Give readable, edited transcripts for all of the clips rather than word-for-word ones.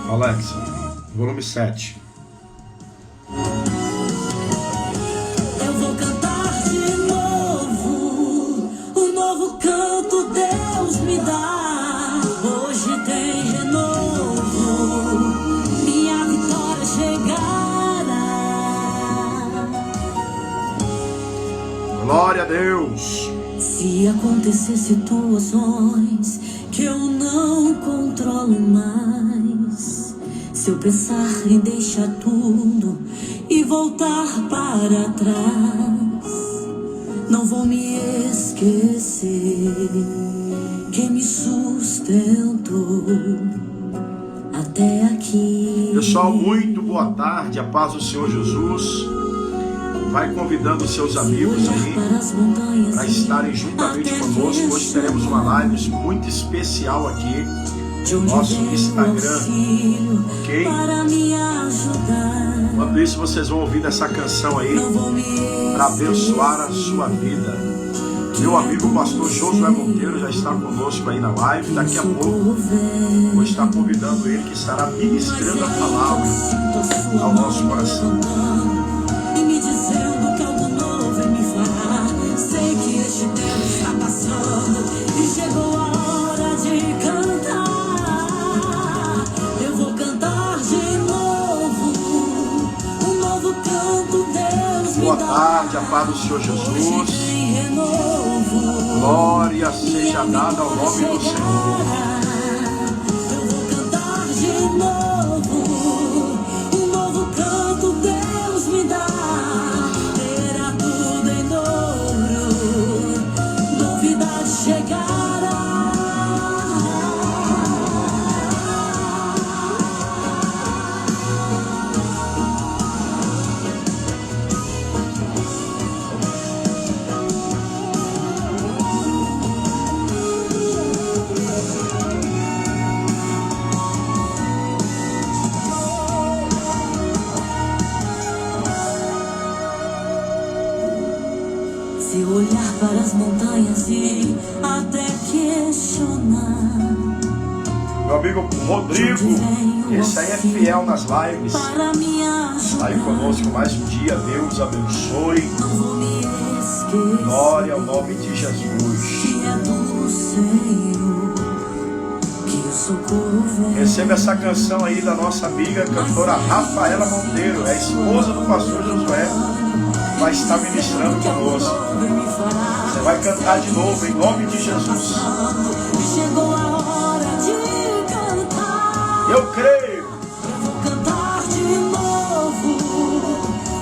Alexa, volume 7. Eu vou cantar de novo, um novo canto Deus me dá. Hoje tem renovo, minha vitória chegará. Glória a Deus. Se acontecer situações que eu não controlo mais, se eu pensar em deixar tudo e voltar para trás, não vou me esquecer quem me sustentou até aqui. Pessoal, muito boa tarde, a paz do Senhor Jesus. Vai convidando seus amigos aí para estarem juntamente conosco. Hoje teremos uma live muito especial aqui no nosso Instagram, ok? Enquanto isso, vocês vão ouvir essa canção aí para abençoar a sua vida. Meu amigo pastor Josué Monteiro já está conosco aí na live. Daqui a pouco vou estar convidando ele, que estará ministrando a palavra ao nosso coração. Este tempo está passando e chegou a hora de cantar. Eu vou cantar de novo, um novo canto Deus me dá. Boa tarde, a paz do Senhor Jesus. Glória seja dada ao nome do Senhor. Eu vou cantar de novo, um novo canto Deus me dá. Terá tudo em dobro, novidade chegará. Se olhar para as montanhas e até questionar, Meu amigo Rodrigo, esse aí é fiel nas lives. para me Está aí ajudar, conosco mais um dia. Deus abençoe. não vou me esquecer Glória ao nome de Jesus. que é do Senhor que o socorro vem. Receba essa canção aí da nossa amiga cantora Rafaela Monteiro, é a esposa do pastor Josué, que vai estar ministrando conosco. Você vai cantar de novo em nome de Jesus. Chegou a hora de cantar. Eu creio. Eu vou cantar de novo,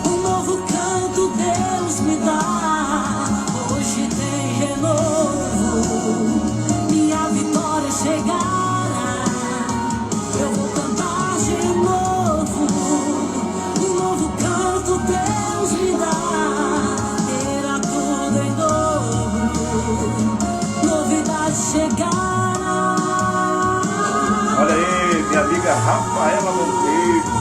um novo canto Deus me dá. Hoje tem renovo, minha vitória chegará. Eu vou cantar de novo, um novo canto Deus me dá. Terá tudo em dobro, novidade chegará. Olha aí, minha amiga Rafaela Monteiro.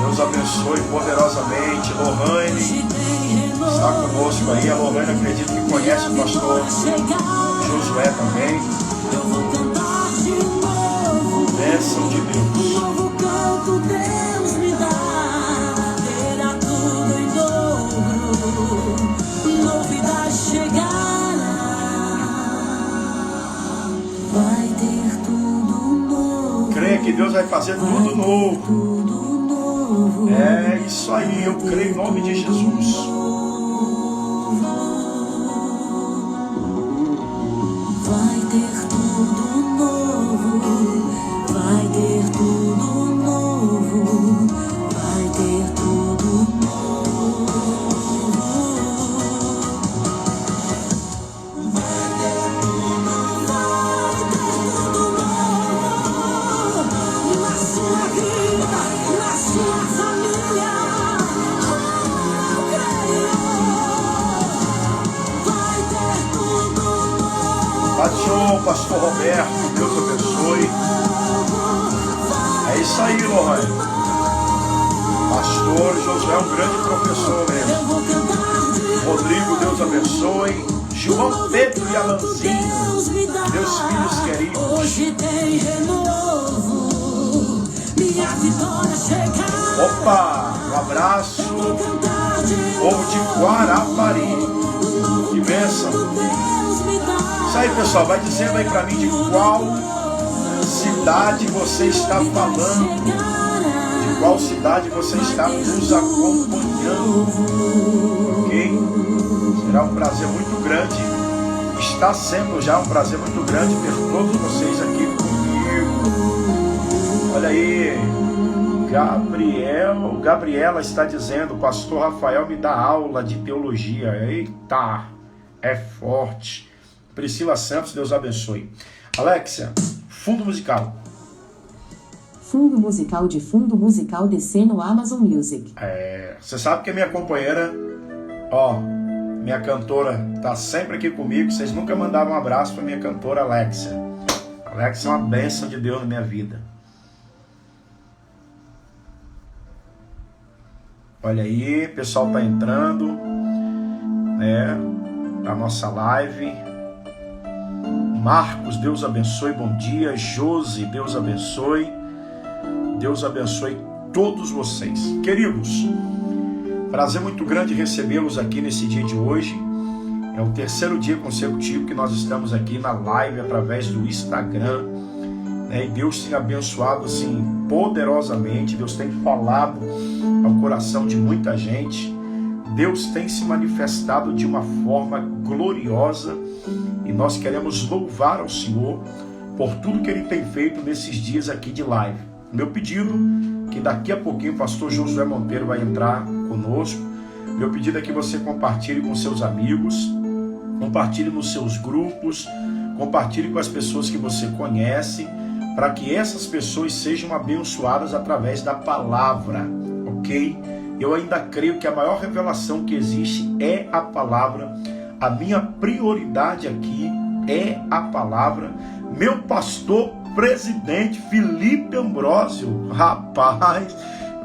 Deus abençoe poderosamente. Lohane está conosco aí. A Lohane, acredito que conhece o pastor Josué também. Eu vou cantar de novo, Bênção de um Deus. novo canto Deus me dá. Terá tudo em dobro, novidade chegará. Vai ter tudo novo, Creia que Deus vai fazer tudo novo. tudo novo. É isso aí, eu creio em nome de Jesus. Vai ter tudo novo, vai ter tudo novo, vai ter tudo novo. Vai ter tudo novo, na sua vida, na sua família. Eu creio. Vai ter tudo novo. Bate-o, pastor Roberto, Deus abençoe. É isso aí, Lohane. Pastor Josué é um grande professor mesmo. Eu vou cantar de Rodrigo, Deus abençoe. João Pedro e Alanzinho, Deus me dá. meus filhos queridos. Hoje tem renovo, Opa, um abraço, povo de Guarapari, que bênção. Isso aí, pessoal, vai dizendo aí pra mim de qual cidade você está falando, de qual cidade você está nos acompanhando, ok? Será um prazer muito grande, está sendo já um prazer muito grande ter todos vocês aqui comigo. Olha aí, Gabriela está dizendo, pastor Rafael me dá aula de teologia. Eita, é forte. Priscila Santos, Deus abençoe. Alexia, fundo musical. Fundo musical de fundo musical DC no Amazon Music. Você sabe que a minha companheira, minha cantora, tá sempre aqui comigo. Vocês nunca mandaram um abraço para minha cantora Alexia. Alexia é uma bênção de Deus na minha vida. Olha aí, o pessoal tá entrando, né, na nossa live. Marcos, Deus abençoe, bom dia. Josi, Deus abençoe. Deus abençoe todos vocês. Queridos, prazer muito grande recebê-los aqui nesse dia de hoje. É o terceiro dia consecutivo que nós estamos aqui na live através do Instagram, né? E Deus tem abençoado assim poderosamente. Deus tem falado ao coração de muita gente. Deus tem se manifestado de uma forma gloriosa e nós queremos louvar ao Senhor por tudo que Ele tem feito nesses dias aqui de live. Meu pedido, que daqui a pouquinho o pastor Josué Monteiro vai entrar conosco. Meu pedido é que você compartilhe com seus amigos, compartilhe nos seus grupos, compartilhe com as pessoas que você conhece, para que essas pessoas sejam abençoadas através da palavra, ok? Eu ainda creio que a maior revelação que existe é a palavra. A minha prioridade aqui é a palavra. Meu pastor presidente Felipe Ambrósio, rapaz,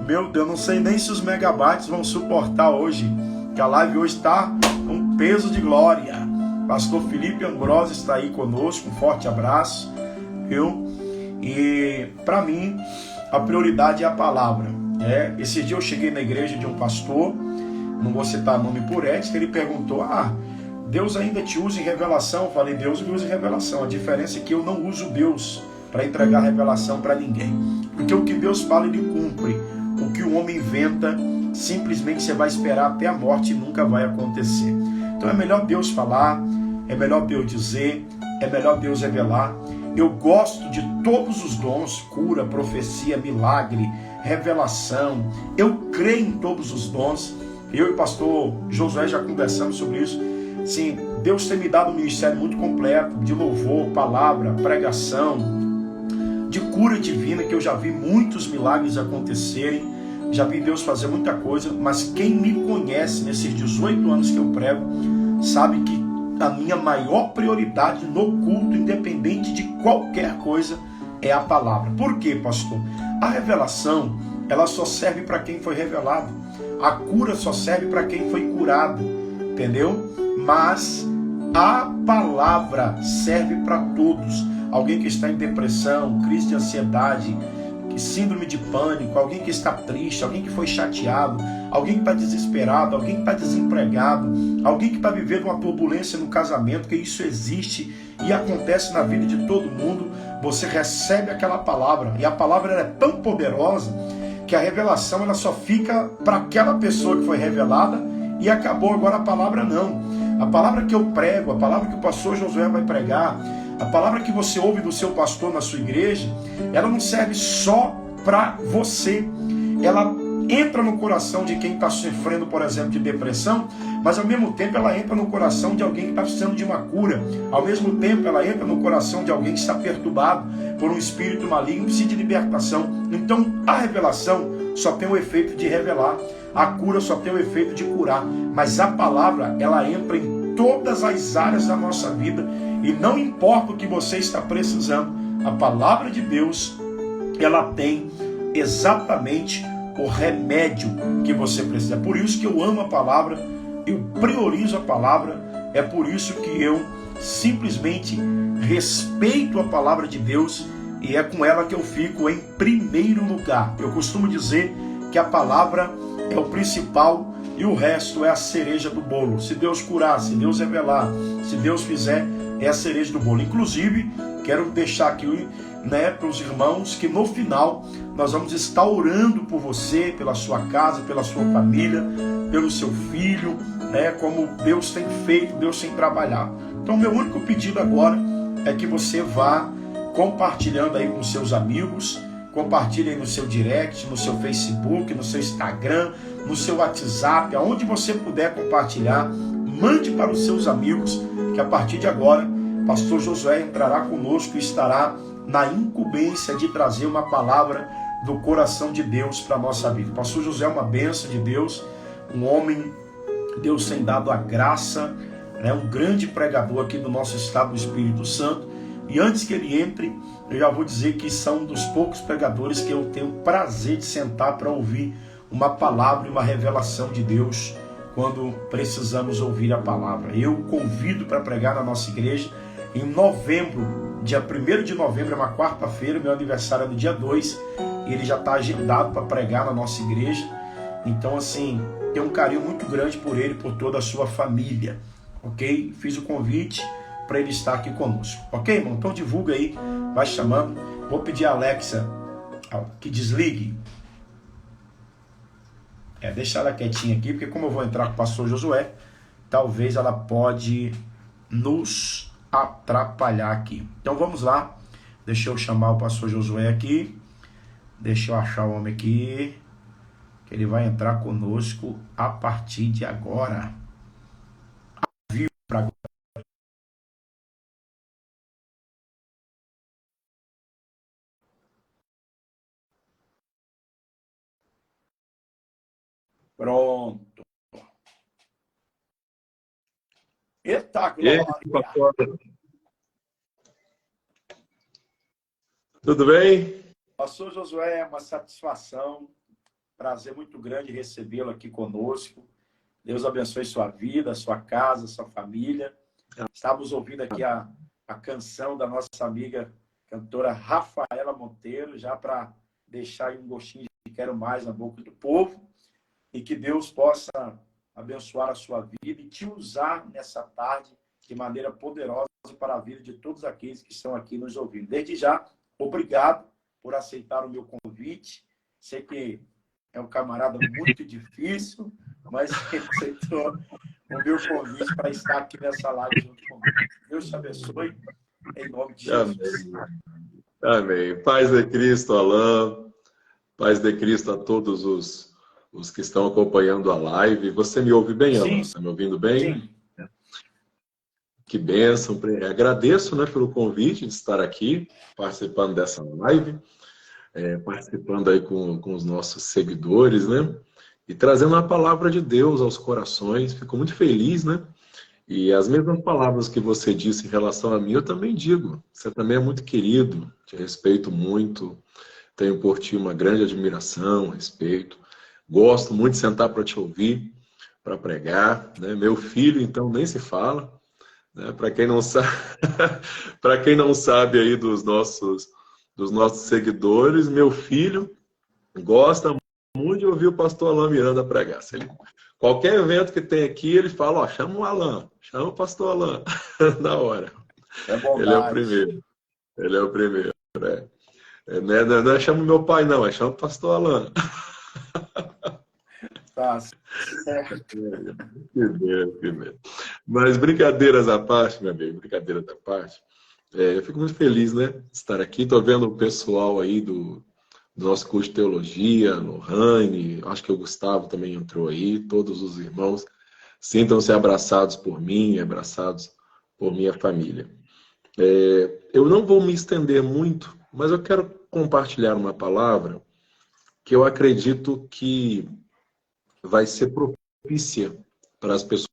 meu Deus, não sei nem se os megabytes vão suportar hoje, que a live hoje está um peso de glória. Pastor Felipe Ambrósio está aí conosco, um forte abraço, viu? E para mim a prioridade é a palavra. Esse dia eu cheguei na igreja de um pastor, não vou citar nome por ética, ele perguntou: Deus ainda te usa em revelação? Eu falei: Deus me usa em revelação, a diferença é que eu não uso Deus para entregar revelação para ninguém, porque o que Deus fala Ele cumpre. O que o homem inventa, simplesmente você vai esperar até a morte e nunca vai acontecer. Então é melhor Deus falar, é melhor Deus dizer, é melhor Deus revelar. Eu gosto de todos os dons: cura, profecia, milagre, revelação. Eu creio em todos os dons. Eu e o pastor Josué já conversamos sobre isso. Sim, Deus tem me dado um ministério muito completo, de louvor, palavra, pregação, de cura divina, que eu já vi muitos milagres acontecerem, já vi Deus fazer muita coisa, mas quem me conhece nesses 18 anos que eu prego, sabe que a minha maior prioridade no culto, independente de qualquer coisa, é a palavra. Por quê, pastor? A revelação, ela só serve para quem foi revelado. A cura só serve para quem foi curado, entendeu? Mas a palavra serve para todos. Alguém que está em depressão, crise de ansiedade, síndrome de pânico, alguém que está triste, alguém que foi chateado, alguém que está desesperado, alguém que está desempregado, alguém que está vivendo uma turbulência no casamento, que isso existe e acontece na vida de todo mundo. Você recebe aquela palavra, e a palavra é tão poderosa que a revelação ela só fica para aquela pessoa que foi revelada e acabou. Agora a palavra não. A palavra que eu prego, a palavra que o pastor Josué vai pregar, a palavra que você ouve do seu pastor na sua igreja, ela não serve só para você. Ela entra no coração de quem está sofrendo, por exemplo, de depressão, mas ao mesmo tempo ela entra no coração de alguém que está precisando de uma cura. Ao mesmo tempo ela entra no coração de alguém que está perturbado por um espírito maligno, precisa de libertação. Então a revelação só tem o efeito de revelar, a cura só tem o efeito de curar, mas a palavra ela entra em todas as áreas da nossa vida. E não importa o que você está precisando, a palavra de Deus, ela tem exatamente o remédio que você precisa. É por isso que eu amo a palavra, eu priorizo a palavra, é por isso que eu simplesmente respeito a palavra de Deus e é com ela que eu fico em primeiro lugar. Eu costumo dizer que a palavra é o principal e o resto é a cereja do bolo. Se Deus curar, se Deus revelar, se Deus fizer, é a cereja do bolo. Inclusive, quero deixar aqui, né, para os irmãos, que no final nós vamos estar orando por você, pela sua casa, pela sua família, pelo seu filho, né, como Deus tem feito, Deus tem trabalhado. Então, meu único pedido agora é que você vá compartilhando aí com seus amigos, compartilhe aí no seu direct, no seu Facebook, no seu Instagram, no seu WhatsApp, aonde você puder compartilhar, mande para os seus amigos, que a partir de agora, pastor Josué entrará conosco e estará na incumbência de trazer uma palavra do coração de Deus para a nossa vida. Pastor Josué é uma bênção de Deus, um homem, Deus tem dado a graça, né, um grande pregador aqui do nosso estado do Espírito Santo. E antes que ele entre, eu já vou dizer que são um dos poucos pregadores que eu tenho prazer de sentar para ouvir uma palavra e uma revelação de Deus quando precisamos ouvir a palavra. Eu convido para pregar na nossa igreja em novembro, dia 1º de novembro, é uma quarta-feira, meu aniversário é no dia 2, e ele já está agendado para pregar na nossa igreja. Então, assim, tenho um carinho muito grande por ele, por toda a sua família, ok? Fiz o convite para ele estar aqui conosco, ok, irmão? Então divulga aí, vai chamando. Vou pedir a Alexa que desligue. Deixa ela quietinha aqui, porque como eu vou entrar com o pastor Josué, talvez ela pode nos atrapalhar aqui. Então vamos lá, deixa eu chamar o pastor Josué aqui, deixa eu achar o homem aqui, que ele vai entrar conosco a partir de agora. Vivo para agora. Pronto. Eita, glória. Tudo bem? Pastor Josué, é uma satisfação, prazer muito grande recebê-lo aqui conosco. Deus abençoe sua vida, sua casa, sua família. Estamos ouvindo aqui a canção da nossa amiga cantora Rafaela Monteiro, já para deixar aí um gostinho de quero mais na boca do povo. E que Deus possa abençoar a sua vida e te usar nessa tarde de maneira poderosa para a vida de todos aqueles que estão aqui nos ouvindo. Desde já, obrigado por aceitar o meu convite. Sei que é um camarada muito difícil, mas aceitou o meu convite para estar aqui nessa live junto comigo. Deus te abençoe, em nome de Jesus. Amém. Paz de Cristo, Alain. Paz de Cristo a todos os que estão acompanhando a live. Você me ouve bem, Alain? Está me ouvindo bem? Sim. Que bênção. Agradeço, né, pelo convite de estar aqui, participando dessa live, participando aí com os nossos seguidores, né? E trazendo a palavra de Deus aos corações. Fico muito feliz, né? E as mesmas palavras que você disse em relação a mim, eu também digo. Você também é muito querido, te respeito muito, tenho por ti uma grande admiração, respeito. Gosto muito de sentar para te ouvir, para pregar, né? Meu filho, então, nem se fala, né? Para quem não sabe, para quem não sabe aí dos nossos seguidores, meu filho gosta muito de ouvir o pastor Alain Miranda pregar. Qualquer evento que tem aqui, ele fala, ó, chama o Alain, chama o pastor Alain, na hora. Ele é o primeiro. Ele é o primeiro, né? Não é chama o meu pai, não, é chama o pastor Alain. Tá certo. Que bem. Mas brincadeiras à parte, meu amigo, brincadeiras à parte. Eu fico muito feliz, né, de estar aqui. Estou vendo o pessoal aí do nosso curso de teologia, Lohane, acho que o Gustavo também entrou aí, todos os irmãos. Sintam-se abraçados por mim, abraçados por minha família. Eu não vou me estender muito, mas eu quero compartilhar uma palavra que eu acredito que vai ser propícia para as pessoas.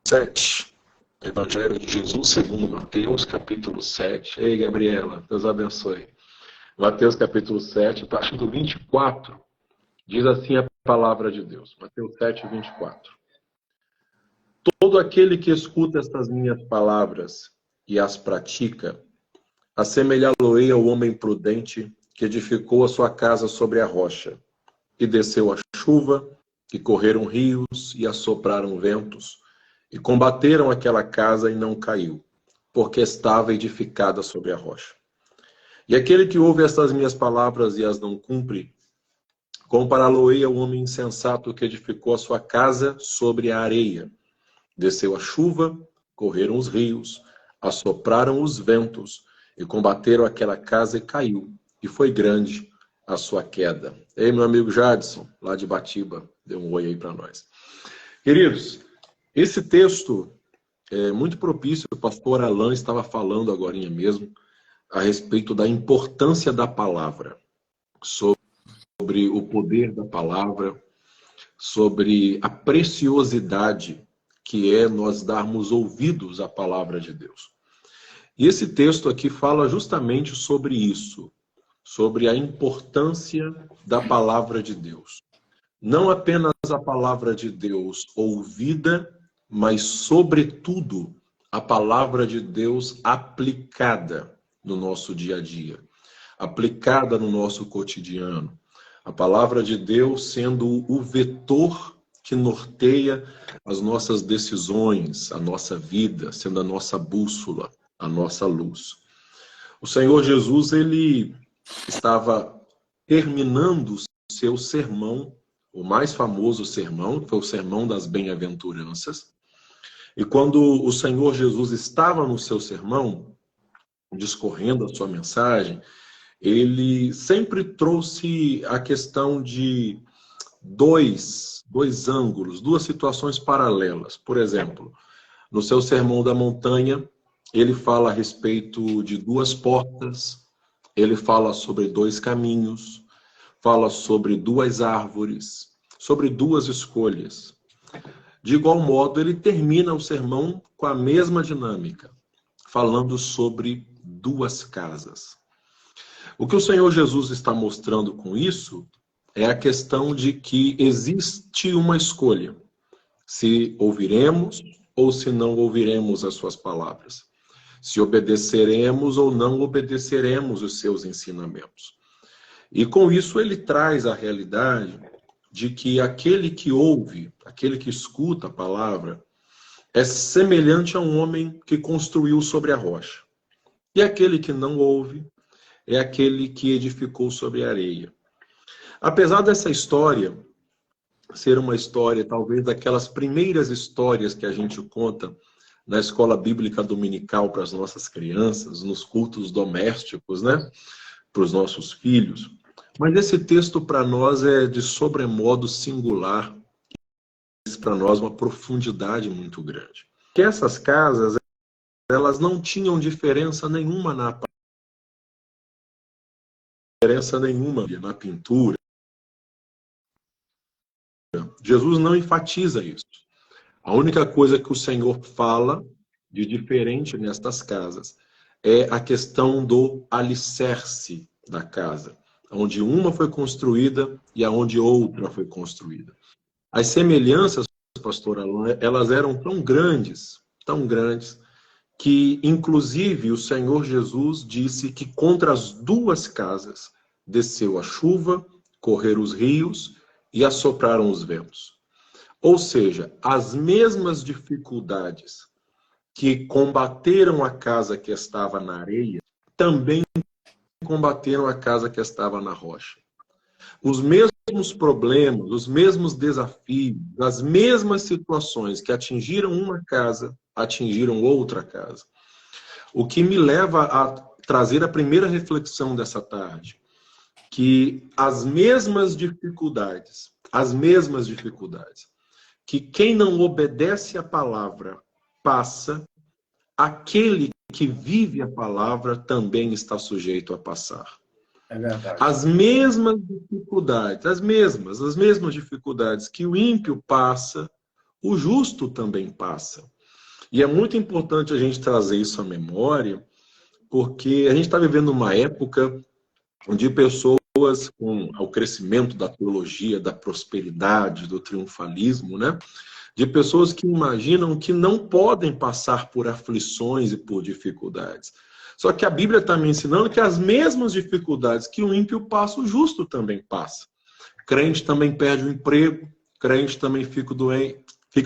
7. Evangelho de Jesus segundo Mateus, capítulo 7. Ei, Gabriela, Deus abençoe. Mateus, capítulo 7, a partir do 24, diz assim a palavra de Deus. Mateus 7, 24. Todo aquele que escuta estas minhas palavras e as pratica, Assemelhá-lo-ei ao homem prudente que edificou a sua casa sobre a rocha, e desceu a chuva, e correram rios, e assopraram ventos, e combateram aquela casa e não caiu, porque estava edificada sobre a rocha. E aquele que ouve estas minhas palavras e as não cumpre, compará-lo-ei ao homem insensato que edificou a sua casa sobre a areia. Desceu a chuva, correram os rios, assopraram os ventos, e combateram aquela casa e caiu, e foi grande a sua queda. Ei, meu amigo Jadson, lá de Batiba, dê um oi aí para nós. Queridos, esse texto é muito propício, o pastor Alan estava falando agorinha mesmo, a respeito da importância da palavra, sobre o poder da palavra, sobre a preciosidade que é nós darmos ouvidos à palavra de Deus. E esse texto aqui fala justamente sobre isso, sobre a importância da palavra de Deus. Não apenas a palavra de Deus ouvida, mas, sobretudo, a palavra de Deus aplicada no nosso dia a dia, aplicada no nosso cotidiano. A palavra de Deus sendo o vetor que norteia as nossas decisões, a nossa vida, sendo a nossa bússola, a nossa luz. O Senhor Jesus, ele estava terminando o seu sermão, o mais famoso sermão, que foi o Sermão das Bem-aventuranças. E quando o Senhor Jesus estava no seu sermão, discorrendo a sua mensagem, ele sempre trouxe a questão de dois ângulos, duas situações paralelas. Por exemplo, no seu Sermão da Montanha, ele fala a respeito de duas portas, ele fala sobre dois caminhos, fala sobre duas árvores, sobre duas escolhas. De igual modo, ele termina o sermão com a mesma dinâmica, falando sobre duas casas. O que o Senhor Jesus está mostrando com isso é a questão de que existe uma escolha, se ouviremos ou se não ouviremos as suas palavras, se obedeceremos ou não obedeceremos os seus ensinamentos. E com isso ele traz a realidade de que aquele que ouve, aquele que escuta a palavra, é semelhante a um homem que construiu sobre a rocha. E aquele que não ouve é aquele que edificou sobre a areia. Apesar dessa história ser uma história, talvez, daquelas primeiras histórias que a gente conta na escola bíblica dominical para as nossas crianças, nos cultos domésticos, né? Para os nossos filhos. Mas esse texto para nós é de sobremodo singular, para nós uma profundidade muito grande. Que essas casas, elas não tinham diferença nenhuma na pintura. Jesus não enfatiza isso. A única coisa que o Senhor fala de diferente nestas casas é a questão do alicerce da casa, onde uma foi construída e aonde outra foi construída. As semelhanças, pastor Alan, elas eram tão grandes, que inclusive o Senhor Jesus disse que contra as duas casas desceu a chuva, correram os rios e assopraram os ventos. Ou seja, as mesmas dificuldades que combateram a casa que estava na areia, também combateram a casa que estava na rocha. Os mesmos problemas, os mesmos desafios, as mesmas situações que atingiram uma casa, atingiram outra casa. O que me leva a trazer a primeira reflexão dessa tarde, que as mesmas dificuldades, que quem não obedece à palavra passa, aquele que vive a palavra também está sujeito a passar. É verdade. As mesmas dificuldades, as mesmas dificuldades que o ímpio passa, o justo também passa. E é muito importante a gente trazer isso à memória, porque a gente está vivendo uma época onde pessoas com o crescimento da teologia, da prosperidade, do triunfalismo, né, de pessoas que imaginam que não podem passar por aflições e por dificuldades. Só que a Bíblia está me ensinando que as mesmas dificuldades que o ímpio passa, o justo também passa. Crente também perde o emprego, crente também fica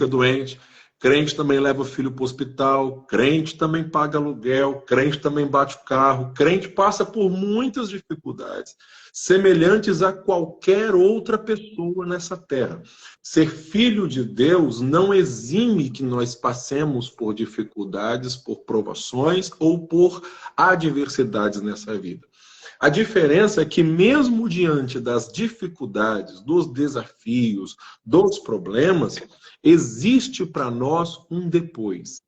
doente, crente também leva o filho para o hospital, crente também paga aluguel, crente também bate o carro, crente passa por muitas dificuldades, semelhantes a qualquer outra pessoa nessa terra. Ser filho de Deus não exime que nós passemos por dificuldades, por provações ou por adversidades nessa vida. A diferença é que mesmo diante das dificuldades, dos desafios, dos problemas, existe para nós um depois.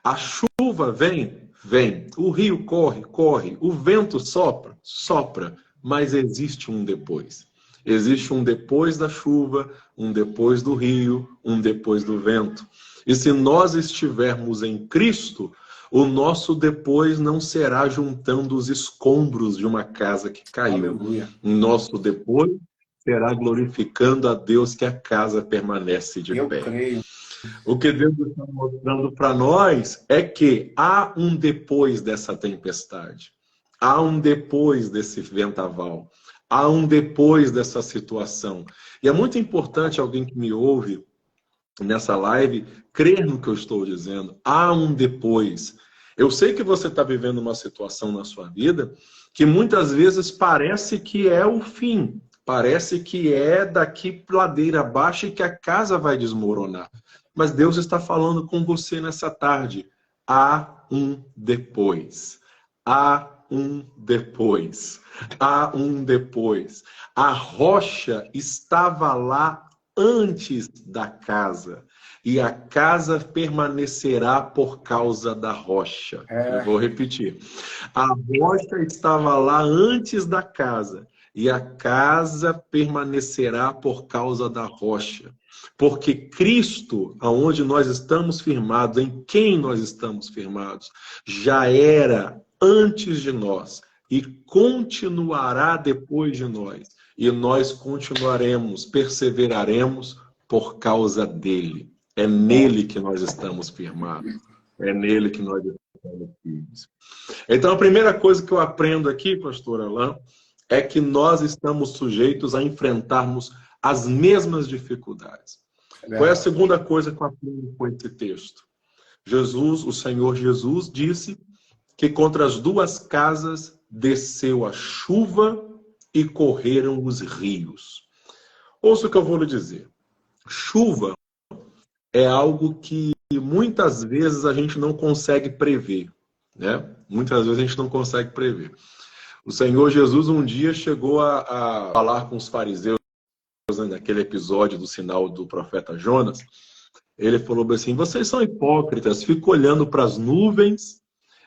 A chuva vem, vem. O rio corre, corre. O vento sopra, sopra. Mas existe um depois. Existe um depois da chuva, um depois do rio, um depois do vento. E se nós estivermos em Cristo, o nosso depois não será juntando os escombros de uma casa que caiu. Aleluia. O nosso depois será glorificando a Deus que a casa permanece de Eu pé. creio. O que Deus está mostrando para nós é que há um depois dessa tempestade. Há um depois desse vendaval. Há um depois dessa situação. E é muito importante alguém que me ouve nessa live crer no que eu estou dizendo. Há um depois. Eu sei que você está vivendo uma situação na sua vida que muitas vezes parece que é o fim. Parece que é daqui ladeira abaixo e que a casa vai desmoronar. Mas Deus está falando com você nessa tarde. Há um depois. Há um depois. Há um depois. A rocha estava lá antes da casa. E a casa permanecerá por causa da rocha. Eu vou repetir. A rocha estava lá antes da casa. E a casa permanecerá por causa da rocha. Porque Cristo, aonde nós estamos firmados, em quem nós estamos firmados, já era antes de nós e continuará depois de nós. E nós continuaremos, perseveraremos por causa dele. É nele que nós estamos firmados. É nele que nós estamos firmes. Então, a primeira coisa que eu aprendo aqui, pastor Alain, é que nós estamos sujeitos a enfrentarmos as mesmas dificuldades. Qual é a segunda coisa que eu aprendo com esse texto? Jesus, o Senhor Jesus, disse que contra as duas casas desceu a chuva e correram os rios. Ouça o que eu vou lhe dizer. Chuva é algo que muitas vezes a gente não consegue prever, né? Muitas vezes a gente não consegue prever. O Senhor Jesus um dia chegou a falar com os fariseus, né, naquele episódio do sinal do profeta Jonas. Ele falou assim: vocês são hipócritas, ficam olhando para as nuvens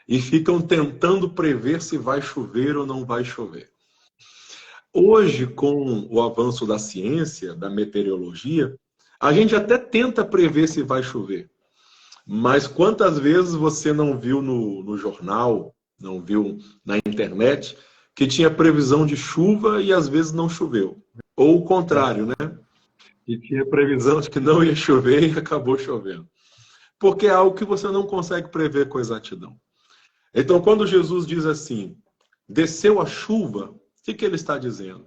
e ficam tentando prever se vai chover ou não vai chover. Hoje, com o avanço da ciência, da meteorologia, a gente até tenta prever se vai chover. Mas quantas vezes você não viu no jornal, não viu na internet, que tinha previsão de chuva e às vezes não choveu? Ou o contrário, né? Que tinha previsão de que não ia chover e acabou chovendo. Porque é algo que você não consegue prever com exatidão. Então, quando Jesus diz assim, desceu a chuva, o que ele está dizendo?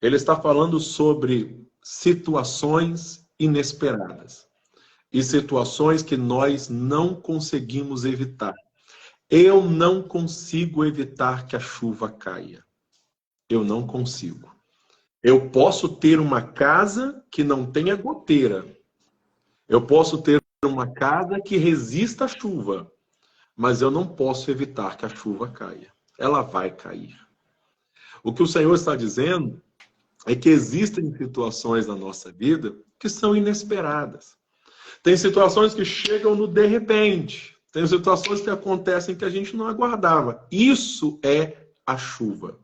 Ele está falando sobre situações inesperadas e situações que nós não conseguimos evitar. Eu não consigo evitar que a chuva caia. Eu não consigo. Eu posso ter uma casa que não tenha goteira. Eu posso ter uma casa que resista à chuva. Mas eu não posso evitar que a chuva caia. Ela vai cair. O que o Senhor está dizendo é que existem situações na nossa vida que são inesperadas. Tem situações que chegam no de repente. Tem situações que acontecem que a gente não aguardava. Isso é a chuva.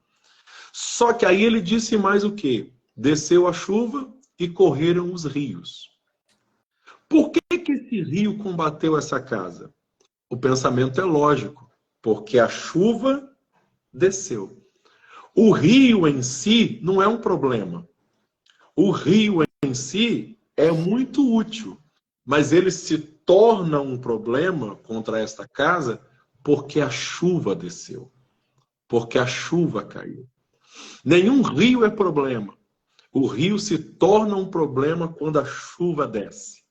Só que aí ele disse mais o quê? Desceu a chuva e correram os rios. Por que esse rio combateu essa casa? O pensamento é lógico. Porque a chuva desceu. O rio em si não é um problema. O rio em si é muito útil. mas ele se torna um problema contra esta casa porque a chuva desceu, porque a chuva caiu. Nenhum rio é problema. O rio se torna um problema quando a chuva desce.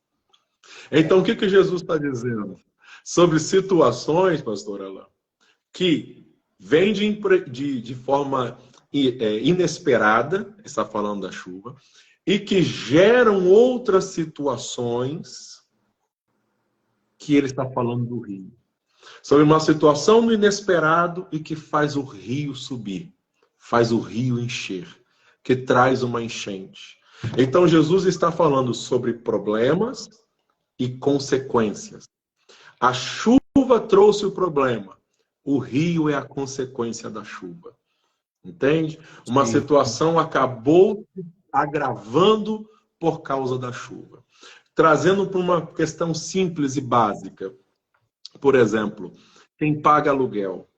Então, o que Jesus está dizendo? Sobre situações, pastor Alain, que vêm de forma inesperada, está falando da chuva, e que geram outras situações que ele está falando do rio. Sobre uma situação do inesperado e que faz o rio subir, faz o rio encher, que traz uma enchente. Então Jesus está falando sobre problemas e consequências. A chuva trouxe o problema, o rio é a consequência da chuva. Entende? Uma situação acabou agravando por causa da chuva. Trazendo para uma questão simples e básica. Por exemplo, quem paga aluguel.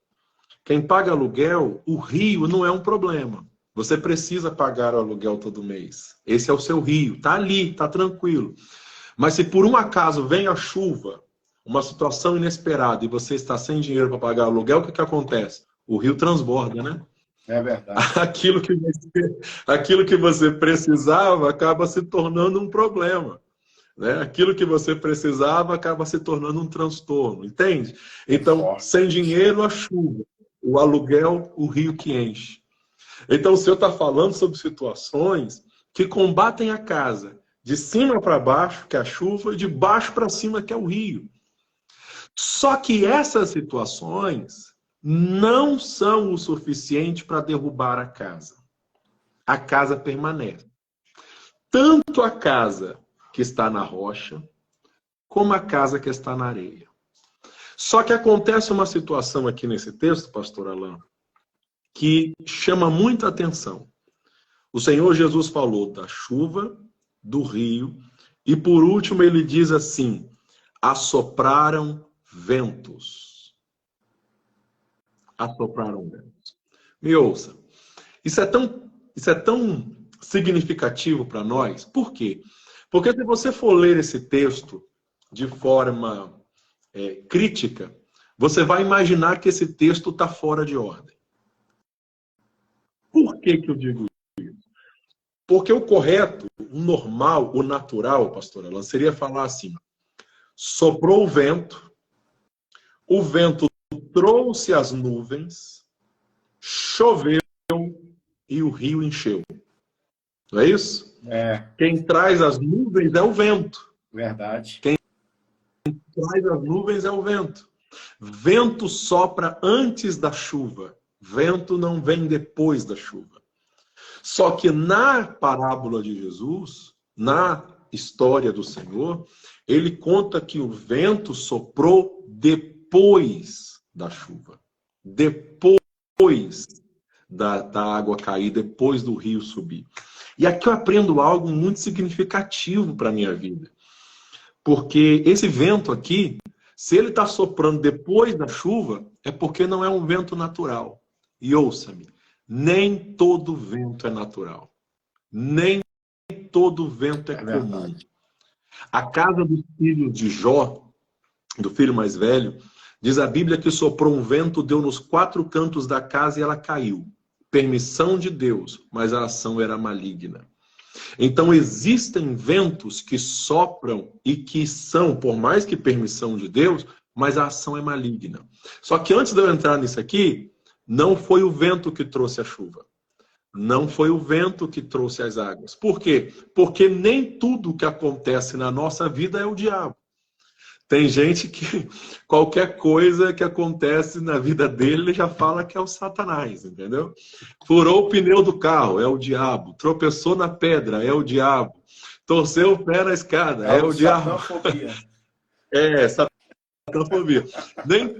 Quem paga aluguel, o rio não é um problema. Você precisa pagar o aluguel todo mês. Esse é o seu rio. Está ali, está tranquilo. Mas se por um acaso vem a chuva, uma situação inesperada, e você está sem dinheiro para pagar o aluguel, o que acontece? O rio transborda, né? É verdade. Aquilo que você precisava acaba se tornando um problema. Né? Aquilo que você precisava acaba se tornando um transtorno, entende? Então, sem dinheiro, a chuva. O aluguel, o rio que enche. Então, o Senhor está falando sobre situações que combatem a casa. De cima para baixo, que é a chuva, e de baixo para cima, que é o rio. Só que essas situações não são o suficiente para derrubar a casa. A casa permanece. Tanto a casa que está na rocha, como a casa que está na areia. Só que acontece uma situação aqui nesse texto, pastor Alain, que chama muita atenção. O Senhor Jesus falou da chuva, do rio, e por último ele diz assim, assopraram ventos. Assopraram ventos. Me ouça, isso é tão significativo para nós. Por quê? Porque se você for ler esse texto de forma crítica, você vai imaginar que esse texto está fora de ordem. Por que eu digo isso? Porque o correto, o normal, o natural, pastor Alain, seria falar assim, soprou o vento trouxe as nuvens, choveu e o rio encheu. Não é isso? Quem traz as nuvens é o vento. Verdade. Quem traz as nuvens é o vento. Vento sopra antes da chuva. Vento não vem depois da chuva. Só que na parábola de Jesus, na história do Senhor, ele conta que o vento soprou depois da chuva. Depois da água cair, depois do rio subir. E aqui eu aprendo algo muito significativo para a minha vida. Porque esse vento aqui, se ele está soprando depois da chuva, é porque não é um vento natural. E ouça-me, nem todo vento é natural. Nem todo vento é comum. Verdade. A casa dos filhos de Jó, do filho mais velho, diz a Bíblia que soprou um vento, deu nos 4 cantos da casa e ela caiu. Permissão de Deus, mas a ação era maligna. Então existem ventos que sopram e que são, por mais que permissão de Deus, mas a ação é maligna. Só que antes de eu entrar nisso aqui, não foi o vento que trouxe a chuva. Não foi o vento que trouxe as águas. Por quê? Porque nem tudo que acontece na nossa vida é o diabo. Tem gente que qualquer coisa que acontece na vida dele, ele já fala que é o Satanás, entendeu? Furou o pneu do carro, é o diabo. Tropeçou na pedra, é o diabo. Torceu o pé na escada, é o diabo. Satanofobia. Satanofobia. Nem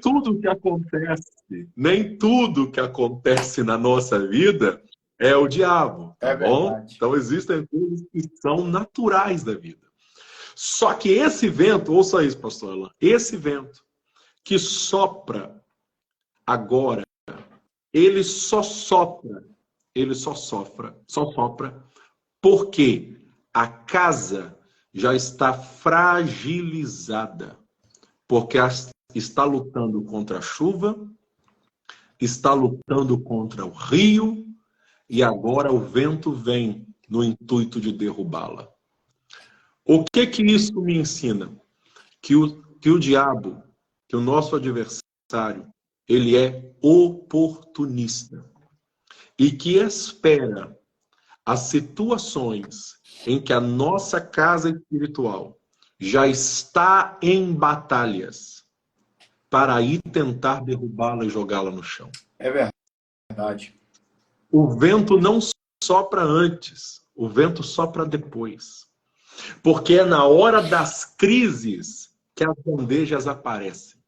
tudo que acontece na nossa vida é o diabo, tá bom? Verdade. Então existem coisas que são naturais da vida. Só que esse vento, ouça isso, pastor Alain, esse vento que sopra agora, ele só sopra porque a casa já está fragilizada, porque está lutando contra a chuva, está lutando contra o rio, e agora o vento vem no intuito de derrubá-la. O que isso me ensina? Que o diabo, que o nosso adversário, ele é oportunista. E que espera as situações em que a nossa casa espiritual já está em batalhas para aí tentar derrubá-la e jogá-la no chão. É verdade. O vento não sopra antes, o vento sopra depois. Porque é na hora das crises que as bandejas aparecem.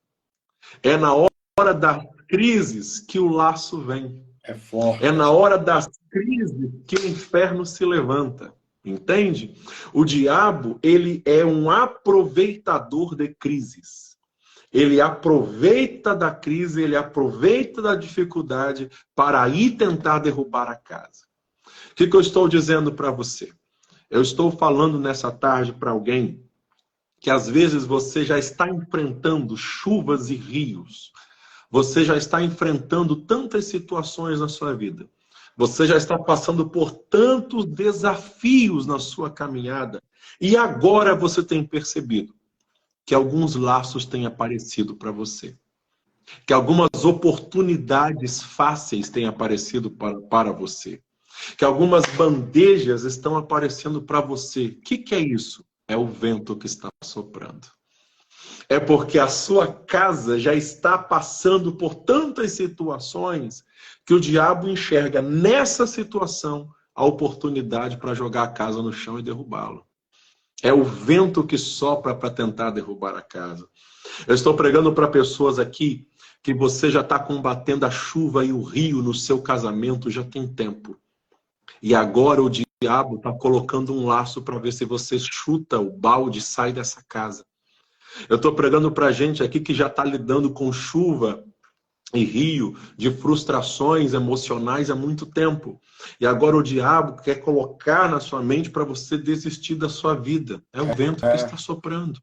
É na hora das crises que o laço vem. É forte. É na hora das crises que o inferno se levanta. Entende? O diabo, ele é um aproveitador de crises. Ele aproveita da crise, ele aproveita da dificuldade para aí tentar derrubar a casa. O que eu estou dizendo para você? Eu estou falando nessa tarde para alguém que às vezes você já está enfrentando chuvas e rios. Você já está enfrentando tantas situações na sua vida. Você já está passando por tantos desafios na sua caminhada. E agora você tem percebido que alguns laços têm aparecido para você. Que algumas oportunidades fáceis têm aparecido para você. Que algumas bandejas estão aparecendo para você. O que é isso? É o vento que está soprando. É porque a sua casa já está passando por tantas situações que o diabo enxerga nessa situação a oportunidade para jogar a casa no chão e derrubá-lo. É o vento que sopra para tentar derrubar a casa. Eu estou pregando para pessoas aqui que você já está combatendo a chuva e o rio no seu casamento já tem tempo. E agora o diabo está colocando um laço para ver se você chuta o balde e sai dessa casa. Eu estou pregando para gente aqui que já está lidando com chuva e rio de frustrações emocionais há muito tempo. E agora o diabo quer colocar na sua mente para você desistir da sua vida. É o vento que está soprando.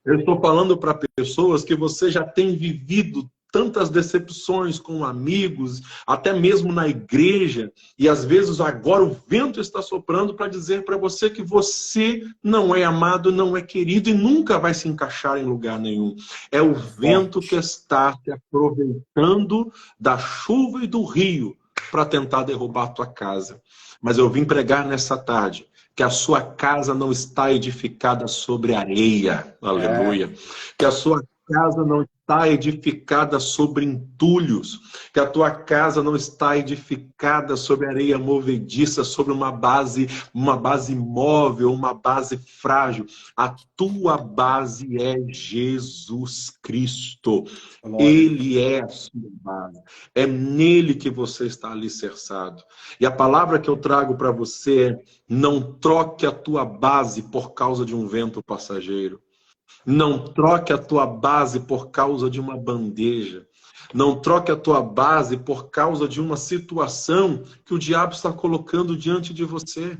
Eu estou falando para pessoas que você já tem vivido tantas decepções com amigos, até mesmo na igreja, e às vezes agora o vento está soprando para dizer para você que você não é amado, não é querido e nunca vai se encaixar em lugar nenhum. É o vento que está se aproveitando da chuva e do rio para tentar derrubar a tua casa. Mas eu vim pregar nessa tarde que a sua casa não está edificada sobre areia, aleluia, que a sua casa não está edificada sobre entulhos, que a tua casa não está edificada sobre areia movediça, sobre uma base móvel, uma base frágil. A tua base é Jesus Cristo. Ele é a sua base. É nele que você está alicerçado. E a palavra que eu trago para você é: não troque a tua base por causa de um vento passageiro. Não troque a tua base por causa de uma bandeja. Não troque a tua base por causa de uma situação que o diabo está colocando diante de você.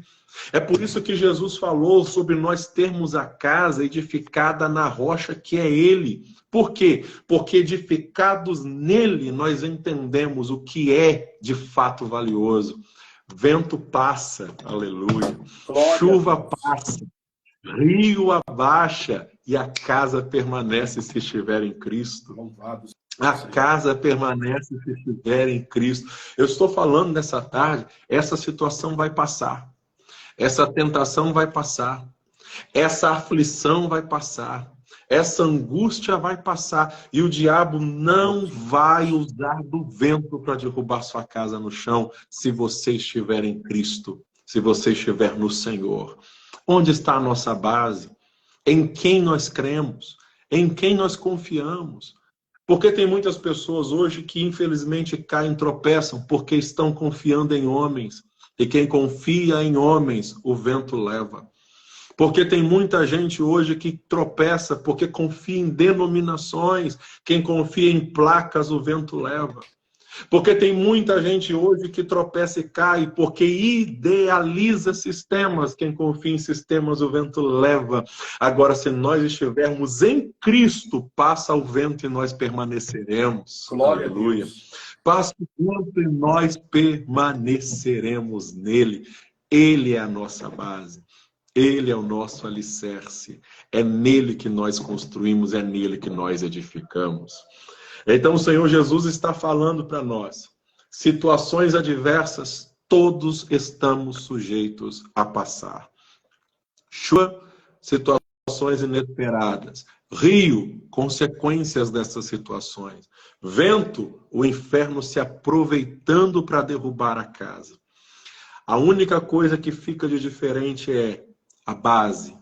É por isso que Jesus falou sobre nós termos a casa edificada na rocha que é Ele. Por quê? Porque edificados nele nós entendemos o que é de fato valioso. Vento passa, aleluia. Chuva passa. Rio abaixa e a casa permanece se estiver em Cristo. A casa permanece se estiver em Cristo. Eu estou falando nessa tarde, essa situação vai passar. Essa tentação vai passar. Essa aflição vai passar. Essa angústia vai passar. E o diabo não vai usar do vento para derrubar sua casa no chão se você estiver em Cristo, se você estiver no Senhor. Onde está a nossa base? Em quem nós cremos? Em quem nós confiamos? Porque tem muitas pessoas hoje que infelizmente caem, tropeçam, porque estão confiando em homens. E quem confia em homens, o vento leva. Porque tem muita gente hoje que tropeça porque confia em denominações. Quem confia em placas, o vento leva. Porque tem muita gente hoje que tropeça e cai porque idealiza sistemas. Quem confia em sistemas, o vento leva. Agora, se nós estivermos em Cristo, passa o vento e nós permaneceremos. Glória Aleluia. a Deus. Passa o vento e nós permaneceremos nele. Ele é a nossa base. Ele é o nosso alicerce. É nele que nós construímos, é nele que nós edificamos. Então o Senhor Jesus está falando para nós. Situações adversas, todos estamos sujeitos a passar. Chuva, situações inesperadas. Rio, consequências dessas situações. Vento, o inferno se aproveitando para derrubar a casa. A única coisa que fica de diferente é a base.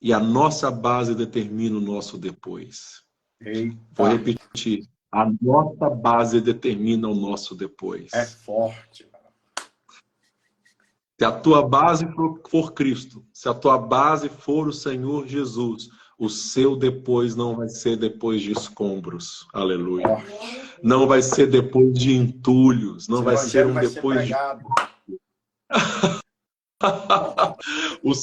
E a nossa base determina o nosso depois. Eita. Vou repetir. A nossa base determina o nosso depois. É forte. Se a tua base for Cristo, se a tua base for o Senhor Jesus, o seu depois não vai ser depois de escombros. Aleluia. Forte. Não vai ser depois de entulhos. Não vai ser um vai depois ser de... O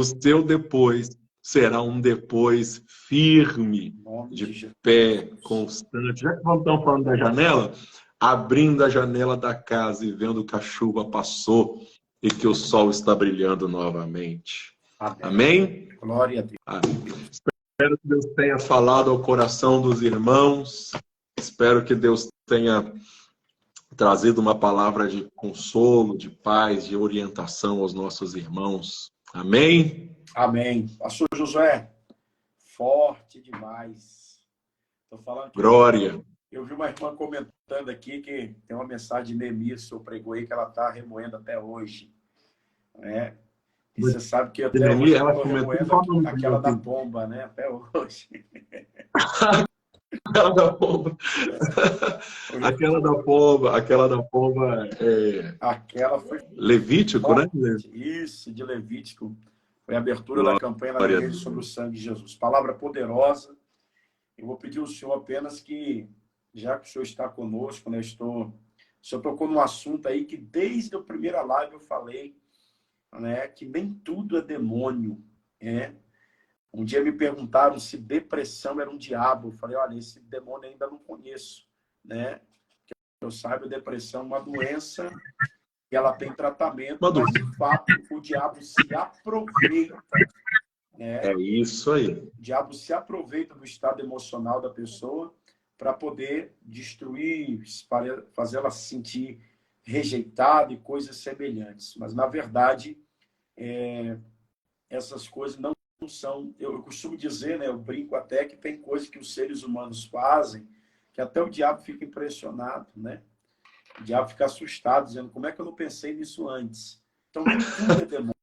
seu depois será um depois firme, de pé, constante. Já que nós estamos falando da janela, abrindo a janela da casa e vendo que a chuva passou e que o sol está brilhando novamente. Amém? Glória a Deus. Amém. Espero que Deus tenha falado ao coração dos irmãos. Espero que Deus tenha trazido uma palavra de consolo, de paz, de orientação aos nossos irmãos. Amém? Amém. Pastor Josué, forte demais. Estou falando que Glória. Eu vi uma irmã comentando aqui que tem uma mensagem de Neemias, o senhor pregou aí, que ela está remoendo até hoje. Né? E você sabe que até hoje ela está remoendo aquela da pomba, né? Até hoje. Aquela da pomba. Aquela da pomba é... Aquela foi... Levítico, né? Isso, de Levítico. Foi a abertura da campanha na igreja sobre o sangue de Jesus. Palavra poderosa. Eu vou pedir ao senhor apenas que, já que o senhor está conosco, né, o senhor tocou num assunto aí que desde a primeira live eu falei, né, que nem tudo é demônio. Né? Um dia me perguntaram se depressão era um diabo. Eu falei, olha, esse demônio ainda não conheço. Né? Que eu saiba, depressão é uma doença e ela tem tratamento, mas de fato o diabo se aproveita. Né? É isso aí. O diabo se aproveita do estado emocional da pessoa para poder destruir, fazer ela se sentir rejeitada e coisas semelhantes. Mas, na verdade, essas coisas não são... Eu costumo dizer, né, eu brinco até que tem coisas que os seres humanos fazem que até o diabo fica impressionado, né? O diabo fica assustado, dizendo, como é que eu não pensei nisso antes? Então, nem tudo é demônio.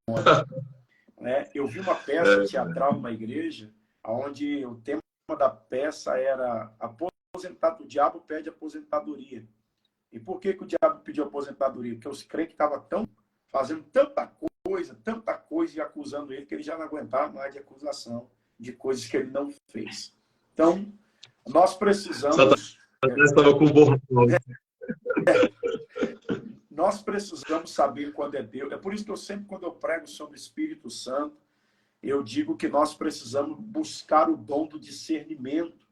Né? Eu vi uma peça teatral numa igreja, onde o tema da peça era o diabo pede aposentadoria. E por que o diabo pediu aposentadoria? Porque os crentes estavam fazendo tanta coisa e acusando ele, que ele já não aguentava mais de acusação de coisas que ele não fez. Então, nós precisamos... Estava com borrão. Nós precisamos saber quando é Deus. É por isso que eu sempre, quando eu prego sobre o Espírito Santo, eu digo que nós precisamos buscar o dom do discernimento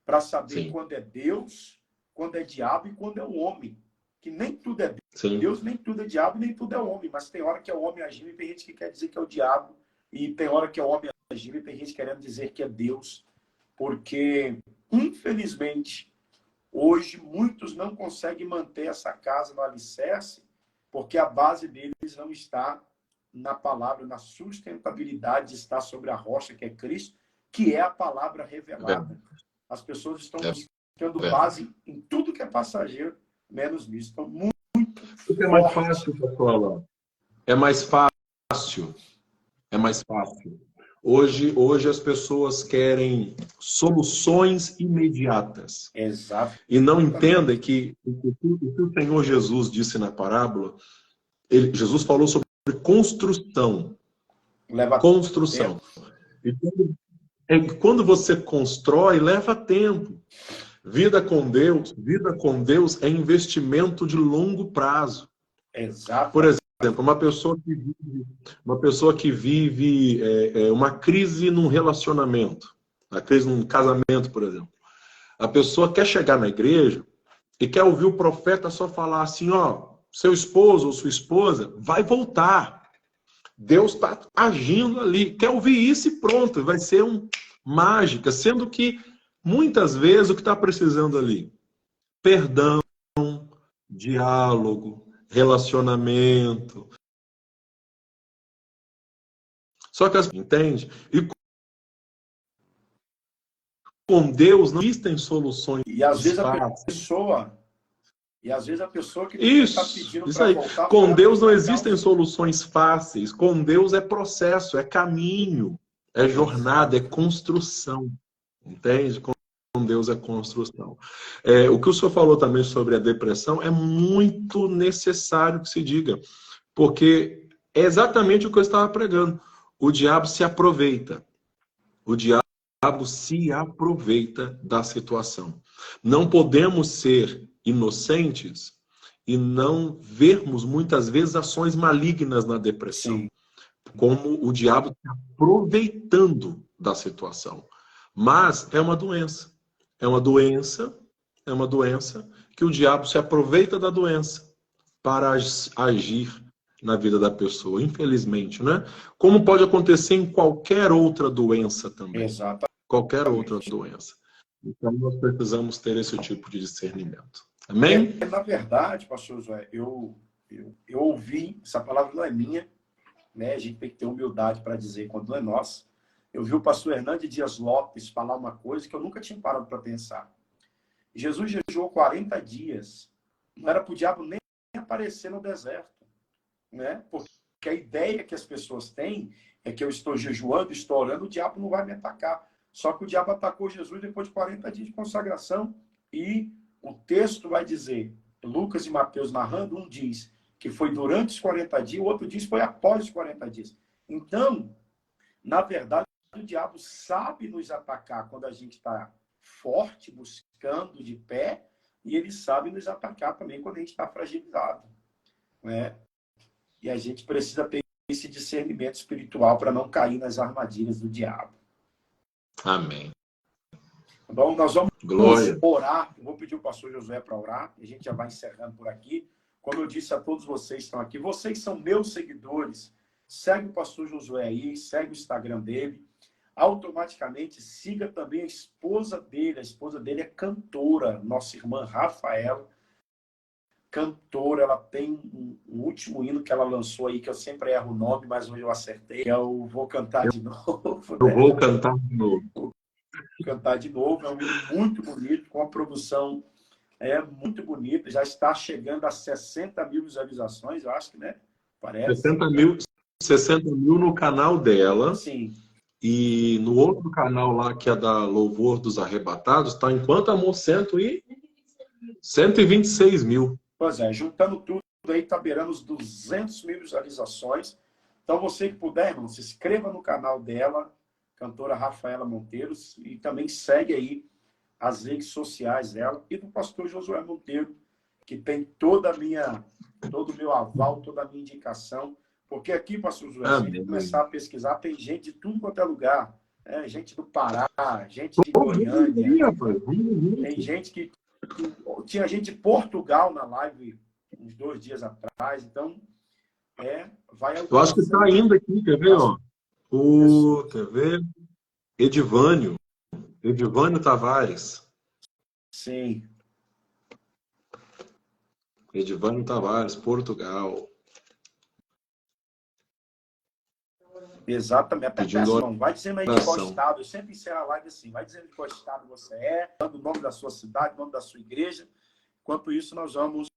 para saber quando é Deus, quando é diabo e quando é o homem. Que nem tudo é Deus, nem tudo é diabo, nem tudo é homem. Mas tem hora que é o homem agindo e tem gente que quer dizer que é o diabo. E tem hora que é o homem agindo e tem gente querendo dizer que é Deus. Porque, infelizmente... Hoje, muitos não conseguem manter essa casa no alicerce porque a base deles não está na palavra, na sustentabilidade, está sobre a rocha, que é Cristo, que é a palavra revelada. As pessoas estão buscando base em tudo que é passageiro, menos nisso. Então, muito é mais fácil, pessoal. É mais fácil. É mais fácil. Hoje as pessoas querem soluções imediatas. Exato. E não entendem que o que o Senhor Jesus disse na parábola, Jesus falou sobre construção. Construção. E quando você constrói, leva tempo. Vida com Deus é investimento de longo prazo. Exato. Por exemplo, uma pessoa que vive uma crise num relacionamento, uma crise num casamento, por exemplo. A pessoa quer chegar na igreja e quer ouvir o profeta só falar assim, ó, seu esposo ou sua esposa vai voltar. Deus está agindo ali. Quer ouvir isso e pronto, vai ser mágica. Sendo que, muitas vezes, o que está precisando ali? Perdão, diálogo, relacionamento. Só que, entende? E com Deus não existem soluções. E às vezes a pessoa que está pedindo para voltar... Com Deus não existem soluções fáceis. Com Deus é processo, é caminho, é jornada, é construção. Entende? Com Deus é construção. O que o senhor falou também sobre a depressão é muito necessário que se diga. Porque é exatamente o que eu estava pregando. O diabo se aproveita. O diabo se aproveita da situação. Não podemos ser inocentes e não vermos muitas vezes ações malignas na depressão. Sim. Como o diabo se aproveitando da situação. Mas é uma doença. É uma doença que o diabo se aproveita da doença para agir na vida da pessoa, infelizmente, né? Como pode acontecer em qualquer outra doença também. Exato. Qualquer outra doença. Então, nós precisamos ter esse tipo de discernimento. Amém? Na verdade, pastor Josué, eu ouvi, essa palavra não é minha, né? A gente tem que ter humildade para dizer quando não é nossa. Eu vi o pastor Hernandes Dias Lopes falar uma coisa que eu nunca tinha parado para pensar. Jesus jejuou 40 dias. Não era para o diabo nem aparecer no deserto, né? Porque a ideia que as pessoas têm é que eu estou jejuando, estou orando, o diabo não vai me atacar. Só que o diabo atacou Jesus depois de 40 dias de consagração. E o texto vai dizer, Lucas e Mateus narrando, um diz que foi durante os 40 dias, o outro diz que foi após os 40 dias. Então, na verdade, o diabo sabe nos atacar quando a gente está forte, buscando, de pé, e ele sabe nos atacar também quando a gente está fragilizado, né? E a gente precisa ter esse discernimento espiritual para não cair nas armadilhas do diabo. Amém. Bom, nós vamos orar. Eu vou pedir o pastor Josué para orar. A gente já vai encerrando por aqui. Como eu disse a todos vocês que estão aqui, vocês são meus seguidores. Segue o pastor Josué aí, segue o Instagram dele. Automaticamente siga também a esposa dele. A esposa dele é cantora, nossa irmã Rafaela. Cantora, ela tem um último hino que ela lançou aí, que eu sempre erro o nome, mas hoje eu acertei. Eu vou cantar de novo. Eu vou cantar de novo. Vou cantar de novo. É um hino muito bonito, com a produção muito bonita. Já está chegando a 60 mil visualizações, eu acho que, né? Parece. 60 mil no canal dela. Sim. E no outro canal lá, que é da Louvor dos Arrebatados, está enquanto amor 126 mil. Pois é, juntando tudo aí, está beirando os 200 mil visualizações. Então, você que puder, irmão, se inscreva no canal dela, cantora Rafaela Monteiro, e também segue aí as redes sociais dela e do pastor Josué Monteiro, que tem todo o meu aval, toda a minha indicação. Porque aqui, pastor Josué, se a gente começar a pesquisar, tem gente de tudo quanto é lugar. Gente do Pará, gente de Goiânia, tem gente que... Tinha gente de Portugal na live uns 2 dias atrás, então vai... Eu acho que está ainda aqui, quer ver? Ó? Quer ver? Edivânio Tavares. Sim. Edivânio Tavares, Portugal. Exatamente. Atenção, vai dizendo aí de qual estado. Eu sempre encerro a live assim. Vai dizendo de qual estado você é, dando o nome da sua cidade, o nome da sua igreja. Enquanto isso, nós vamos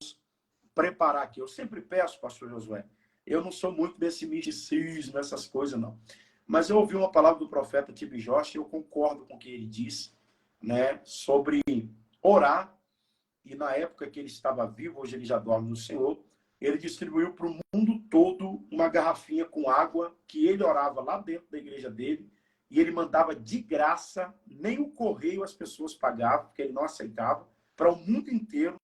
preparar aqui. Eu sempre peço, pastor Josué, eu não sou muito desse misticismo, essas coisas, não. Mas eu ouvi uma palavra do profeta T.B. Josh e eu concordo com o que ele disse, né, sobre orar. E na época que ele estava vivo, hoje ele já dorme no Senhor, ele distribuiu para o mundo todo uma garrafinha com água que ele orava lá dentro da igreja dele e ele mandava de graça, nem o correio as pessoas pagavam, porque ele não aceitava, para o mundo inteiro,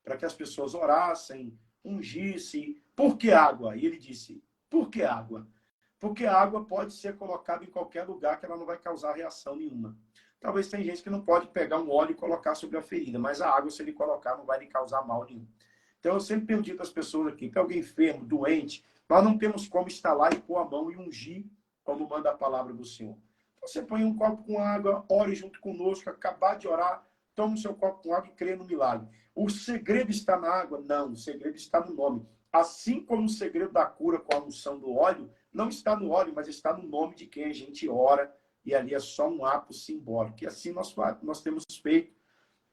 para que as pessoas orassem, ungissem. Por que água? E ele disse, por que água? Porque a água pode ser colocada em qualquer lugar que ela não vai causar reação nenhuma. Talvez tem gente que não pode pegar um óleo e colocar sobre a ferida, mas a água, se ele colocar, não vai lhe causar mal nenhum. Então, eu sempre tenho dito às pessoas aqui, que alguém enfermo, doente, nós não temos como estar lá e pôr a mão e ungir, como manda a palavra do Senhor. Então, você põe um copo com água, ore junto conosco, acabar de orar, toma o seu copo com água e crê no milagre. O segredo está na água? Não, o segredo está no nome. Assim como o segredo da cura com a unção do óleo, não está no óleo, mas está no nome de quem a gente ora, e ali é só um ato simbólico. E assim nós temos feito.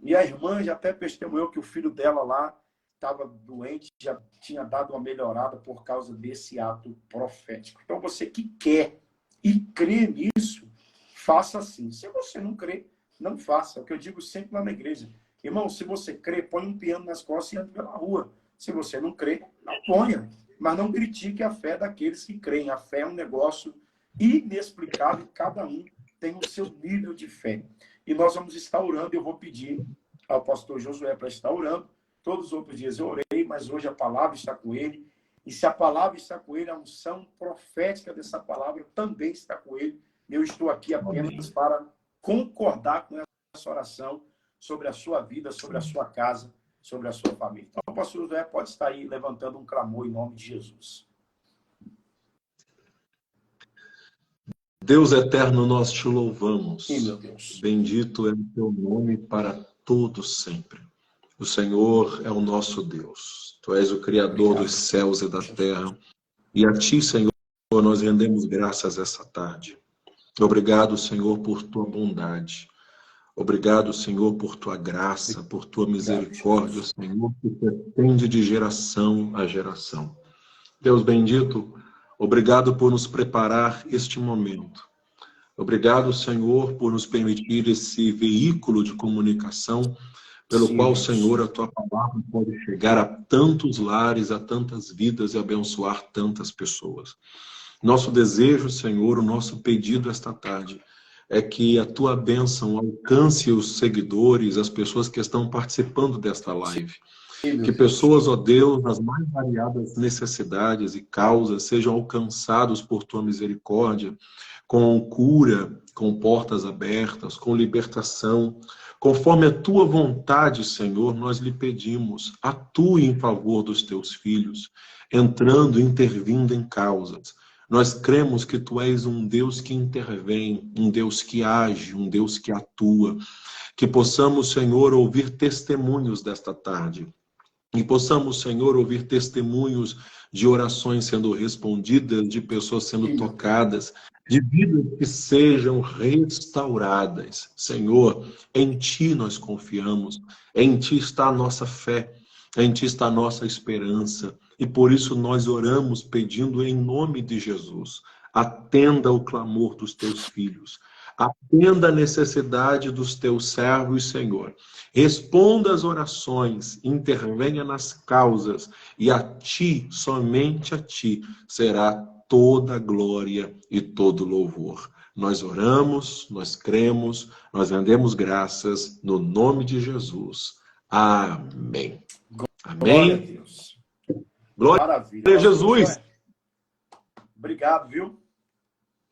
E a irmã já até testemunhou que o filho dela lá estava doente, já tinha dado uma melhorada por causa desse ato profético. Então, você que quer e crê nisso, faça assim. Se você não crê, não faça. É o que eu digo sempre lá na igreja. Irmão, se você crê, põe um piano nas costas e anda pela rua. Se você não crê, não ponha. Mas não critique a fé daqueles que creem. A fé é um negócio inexplicável. Cada um tem o seu nível de fé. E nós vamos estar orando. Eu vou pedir ao pastor Josué para estar orando. Todos os outros dias eu orei, mas hoje a palavra está com ele. E se a palavra está com ele, a unção profética dessa palavra também está com ele. Eu estou aqui apenas para concordar com essa oração sobre a sua vida, sobre a sua casa, sobre a sua família. Então, o pastor Josué pode estar aí levantando um clamor em nome de Jesus. Deus eterno, nós te louvamos. Sim, meu Deus. Bendito é o teu nome para todos sempre. O Senhor é o nosso Deus. Tu és o Criador dos céus e da terra. E a ti, Senhor, nós rendemos graças essa tarde. Obrigado, Senhor, por tua bondade. Obrigado, Senhor, por tua graça, por tua misericórdia, Senhor, que te atende de geração a geração. Deus bendito, obrigado por nos preparar este momento. Obrigado, Senhor, por nos permitir esse veículo de comunicação pelo qual, Senhor, a tua palavra pode chegar a tantos lares, a tantas vidas e abençoar tantas pessoas. Nosso desejo, Senhor, o nosso pedido esta tarde é que a tua bênção alcance os seguidores, as pessoas que estão participando desta live. Que pessoas, ó Deus, nas mais variadas necessidades e causas sejam alcançados por tua misericórdia, com cura, com portas abertas, com libertação. Conforme a tua vontade, Senhor, nós lhe pedimos, atue em favor dos teus filhos, entrando, intervindo em causas. Nós cremos que tu és um Deus que intervém, um Deus que age, um Deus que atua. Que possamos, Senhor, ouvir testemunhos desta tarde. E possamos, Senhor, ouvir testemunhos de orações sendo respondidas, de pessoas sendo tocadas, de vidas que sejam restauradas. Senhor, em Ti nós confiamos, em Ti está a nossa fé, em Ti está a nossa esperança. E por isso nós oramos pedindo em nome de Jesus. Atenda o clamor dos Teus filhos. Atenda a necessidade dos Teus servos, Senhor. Responda às orações, intervenha nas causas. E a Ti, somente a Ti, será toda a glória e todo louvor. Nós oramos, nós cremos, nós rendemos graças no nome de Jesus. Amém. Amém. Glória a Deus. Glória Maravilha. a Jesus. Obrigado, viu?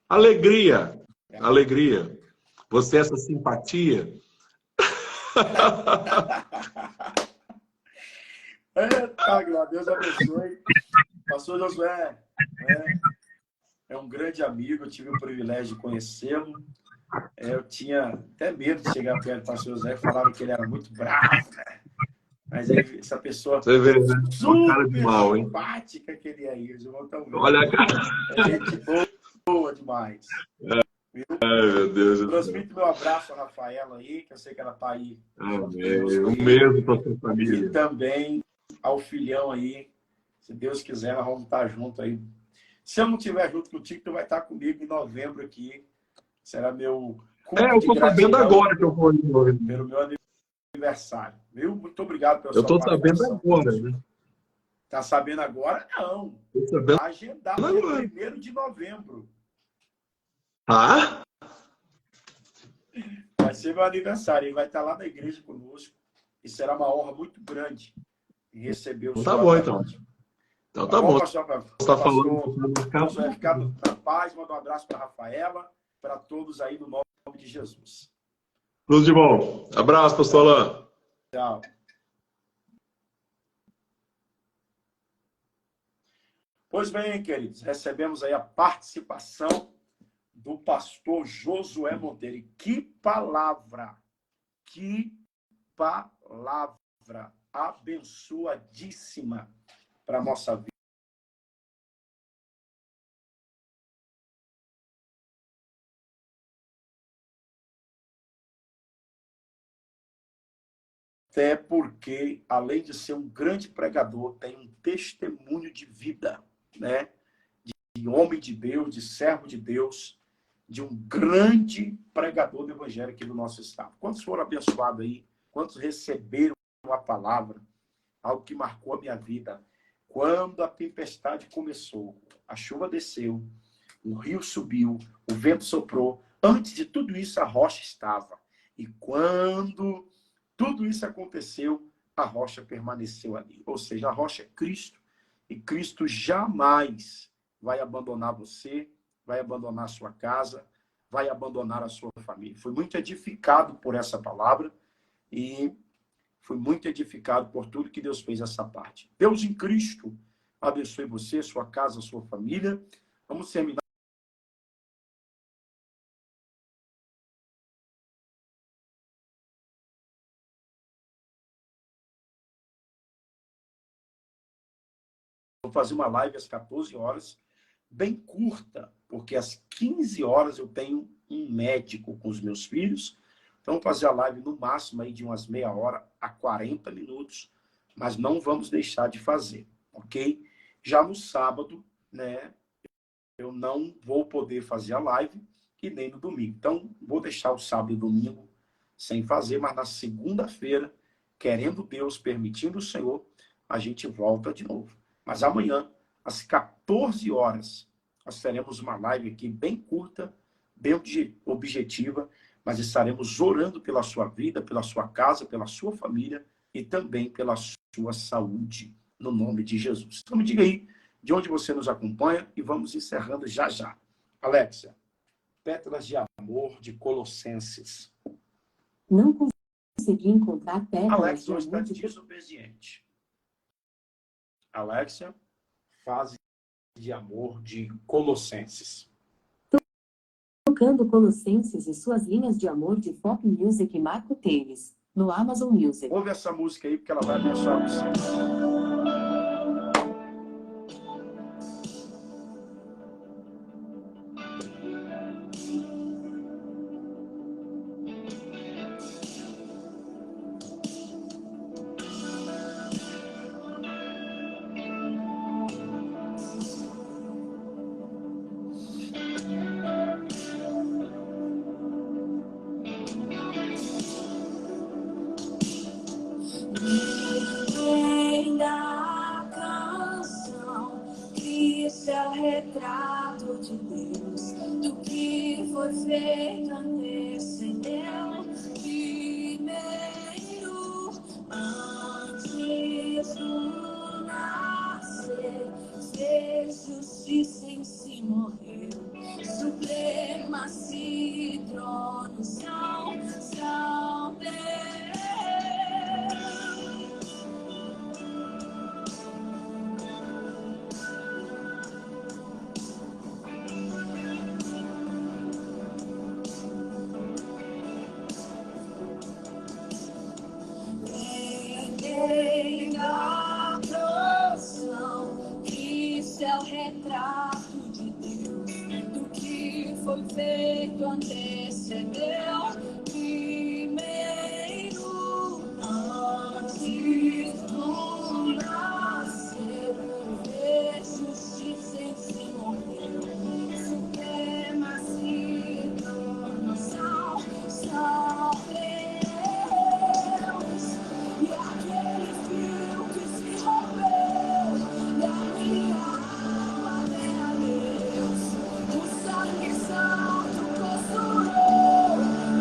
Alegria. Alegria. Você, essa simpatia. Eita, Deus abençoe. Pastor Josué é um grande amigo, eu tive o privilégio de conhecê-lo. Eu tinha até medo de chegar perto do pastor Josué, falaram que ele era muito bravo, né? Mas aí, essa pessoa Você vê, né? super Cara de mal, hein? simpática que ele é aí. Olha a cara. É gente boa demais. Viu? Ai, meu Deus. Transmito meu abraço a Rafaela aí, que eu sei que ela está aí. Amém. O mesmo para a sua família. E também ao filhão aí. Se Deus quiser, nós vamos estar juntos aí. Se eu não estiver junto contigo, tu vai estar comigo em novembro aqui. Será meu culto eu estou sabendo agora que eu vou ir. Pelo meu aniversário. Viu? Muito obrigado pela Eu sua estou sabendo agora, né? Tá sabendo agora? Não. Estou sabendo Tá agendado agora. dia 1º de novembro. Tá? Vai ser meu aniversário. Ele vai estar lá na igreja conosco. E será uma honra muito grande receber o Então senhor. tá bom, então. Então tá bom. Pastor, Você tá falando. pastor vai ficar na paz. Manda um abraço para a Rafaela, para todos aí no nome de Jesus. Tudo de bom. Abraço, pastor Alain. Tchau. Pois bem, queridos, recebemos aí a participação do pastor Josué Monteiro. E que palavra abençoadíssima para a nossa vida. Até porque, além de ser um grande pregador, tem um testemunho de vida, né? De homem de Deus, de servo de Deus, de um grande pregador do evangelho aqui do nosso estado. Quantos foram abençoados aí? Quantos receberam a palavra? Algo que marcou a minha vida. Quando a tempestade começou, a chuva desceu, o rio subiu, o vento soprou. Antes de tudo isso, a rocha estava. E quando tudo isso aconteceu, a rocha permaneceu ali. Ou seja, a rocha é Cristo. E Cristo jamais vai abandonar você, vai abandonar a sua casa, vai abandonar a sua família. Fui muito edificado por essa palavra e fui muito edificado por tudo que Deus fez essa parte. Deus em Cristo abençoe você, sua casa, sua família. Vamos terminar. Vou fazer uma live às 14 horas, bem curta, porque às 15 horas eu tenho um médico com os meus filhos. Então, vou fazer a live no máximo aí de umas meia hora a 40 minutos, mas não vamos deixar de fazer, ok? Já no sábado, né, eu não vou poder fazer a live e nem no domingo. Então, vou deixar o sábado e domingo sem fazer, mas na segunda-feira, querendo Deus, permitindo o Senhor, a gente volta de novo. Mas amanhã, às 14 horas, nós teremos uma live aqui bem curta, bem objetiva, mas estaremos orando pela sua vida, pela sua casa, pela sua família e também pela sua saúde, no nome de Jesus. Então me diga aí de onde você nos acompanha e vamos encerrando já já. Alexia, Pétalas de Amor de Colossenses. Não consegui encontrar pétalas Alexia de hoje está amor de... desobediente. Alexia, fase de amor de Colossenses. Tocando Colossenses e suas linhas de amor de Folk Music e Marco Teles, no Amazon Music. Ouve essa música aí, porque ela vai abençoar você. Retrato de Deus, do que foi feito antecedeu primeiro, antes do nascer, fez justiça em si, morreu, supremacia e trono são Deus. Isso é o retrato de Deus, do que foi feito antecedeu primeiro, antes do nascer, fez justiça em si, morreu, supremacia e trono são Deus, e aquele fio que se rompeu da minha alma, meu Deus, o sangue santo costurou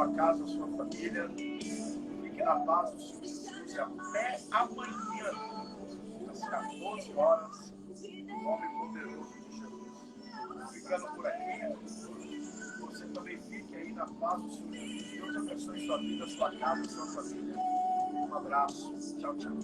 sua casa, a sua família. Fique na paz do Senhor Jesus. E até amanhã, às 14 horas, no nome poderoso de Jesus. Ficando por aqui, você também fique aí na paz do Senhor Jesus. Deus abençoe sua vida, sua casa, sua família. Um abraço. Tchau, tchau.